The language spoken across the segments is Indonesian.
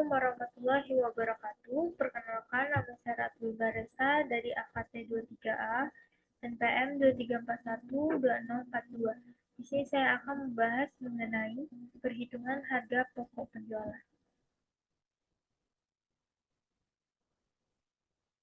warahmatullahi wabarakatuh. Perkenalkan, nama saya Ratwi Baresa dari AKT 23A dan PM 23412042. Di sini saya akan membahas mengenai perhitungan harga pokok penjualan.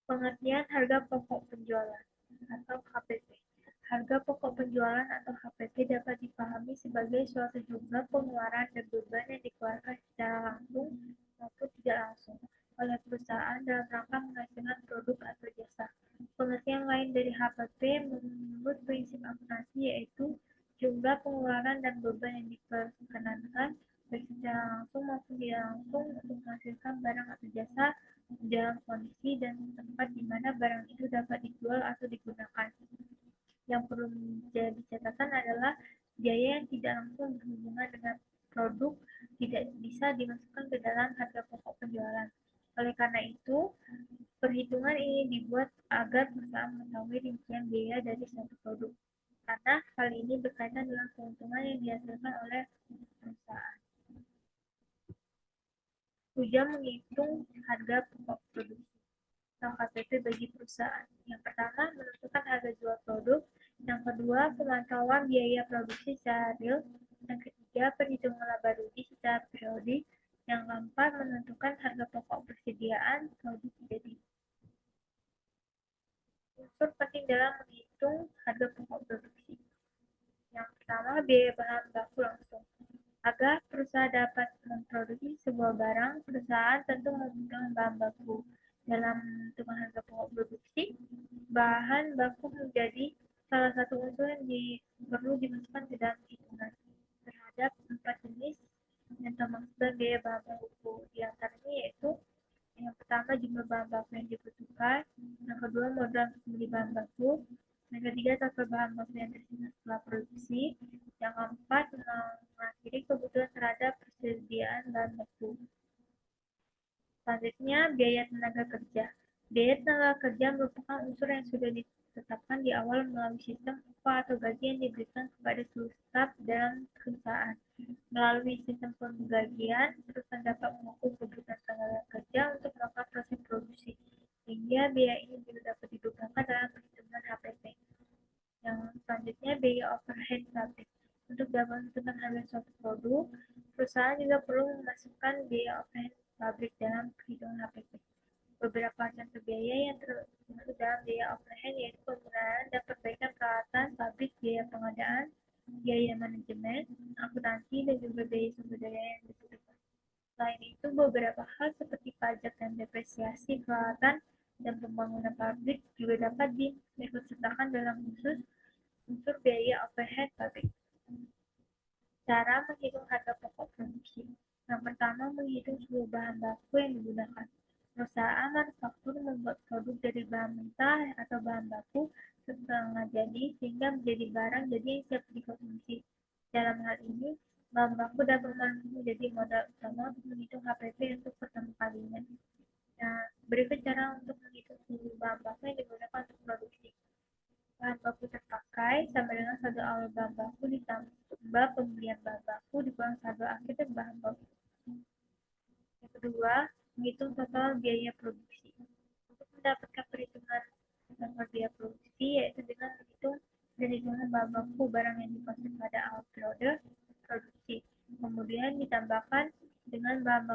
Pengertian harga pokok penjualan atau HPP. Harga pokok penjualan atau HPP dapat dipahami sebagai suatu jumlah pengeluaran dan beban yang dikeluarkan secara langsung maupun tidak langsung oleh perusahaan dalam rangka menghasilkan produk atau jasa. Pengertian lain dari HPP menurut prinsip akuntansi yaitu jumlah pengeluaran dan beban yang diperkenankan baik secara langsung maupun tidak langsung untuk menghasilkan barang atau jasa dalam kondisi dan tempat di mana barang itu dapat dijual atau digunakan. Yang perlu menjadi catatan adalah biaya yang tidak langsung berhubungan dengan produk tidak bisa dimasukkan ke dalam harga pokok penjualan. Oleh karena itu, perhitungan ini dibuat agar perusahaan mengetahui rincian biaya dari suatu produk. Karena hal ini berkaitan dengan keuntungan yang dihasilkan oleh perusahaan. Tujuan menghitung harga pokok produksi atau HPP bagi perusahaan. Yang pertama, menentukan harga jual produk. Yang kedua, pemantauan biaya produksi secara real. Yang ketiga, perhitungan laba rugi secara periodik. Yang keempat, menentukan harga pokok persediaan produk jadi. Unsur penting dalam menghitung harga pokok produksi. Yang pertama, biaya bahan baku langsung. Agar perusahaan dapat memproduksi sebuah barang, perusahaan tentu membutuhkan bahan baku. Dalam menentukan harga pokok produksi, bahan baku menjadi salah satu unsur yang perlu dimasukkan ke dalam hitungan terhadap 4 jenis yang termasuk biaya bahan baku. Di antaranya yaitu yang pertama jumlah bahan baku yang dibutuhkan, yang kedua modal untuk beli bahan baku, yang ketiga total bahan baku yang tersisa setelah produksi, yang keempat mengakhiri kebutuhan terhadap persediaan bahan baku. Selanjutnya, biaya tenaga kerja. Biaya tenaga kerja merupakan unsur yang sudah ditetapkan di awal melalui sistem upah atau gaji yang diberikan kepada seluruh staf dalam perusahaan. Melalui sistem penggajian, perusahaan dapat mengukur kebutuhan tenaga kerja untuk melakukan proses produksi, sehingga biaya ini juga dapat digunakan dalam perhitungan HPP. Yang selanjutnya, biaya overhead pabrik. Untuk dapat menentukan harga suatu produk, perusahaan juga perlu memasukkan biaya overhead pabrik dalam perhitungan HPP. Beberapa contoh biaya yang termasuk dalam biaya overhead yaitu penggunaan dan perbaikan peralatan pabrik, biaya pengadaan, biaya manajemen, akuntansi, dan juga biaya sumber daya yang dibutuhkan. Selain itu, beberapa hal seperti pajak dan depresiasi peralatan dan pembangunan pabrik juga dapat diikutsertakan dalam unsur biaya overhead pabrik. Cara menghitung harga pokok produksi. Yang pertama, menghitung seluruh bahan baku yang digunakan. Perusahaan manufaktur membuat produk dari bahan mentah atau bahan baku setengah jadi sehingga menjadi barang jadi yang siap dikonsumsi. Dalam hal ini, bahan baku dapat menjadi modal utama untuk menghitung HPP untuk pertama kalinya. Nah, berikut cara untuk menghitung seluruh bahan baku yang digunakan untuk produksi. Bahan baku terpakai sama dengan saldo awal bahan baku ditambah pembelian bahan baku dikurang saldo akhir dan bahan baku. Yang kedua, menghitung total biaya produksi. Untuk mendapatkan perhitungan total biaya produksi yaitu dengan menghitung dari jumlah bahan baku barang yang diproses pada awal periode produksi. Kemudian ditambahkan dengan bahan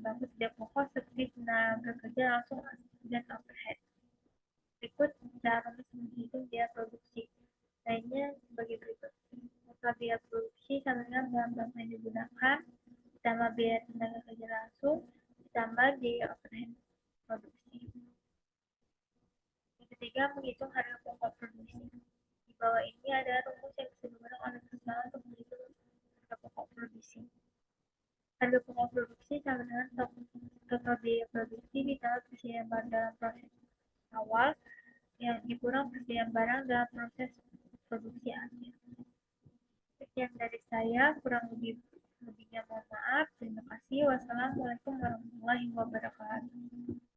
baku tidak pokok seperti tenaga kerja langsung dan overhead. Berikut cara menghitung biaya produksi. Lainnya sebagai berikut. Total biaya produksi sama dengan bahan baku yang digunakan, ditambah biaya tenaga kerja langsung, ditambah biaya overhead produksi. Yang ketiga, menghitung harga pokok produksi. Di bawah ini ada rumus yang bisa digunakan oleh perusahaan untuk menghitung harga pokok produksi. Harga pokok produksi sama dengan total biaya produksi ditambah persediaan barang dalam proses awal yang dikurang persediaan barang dalam proses produksi akhir. Sekian dari saya, kurang lebihnya mohon maaf. Terima kasih. Wassalamualaikum warahmatullahi wabarakatuh.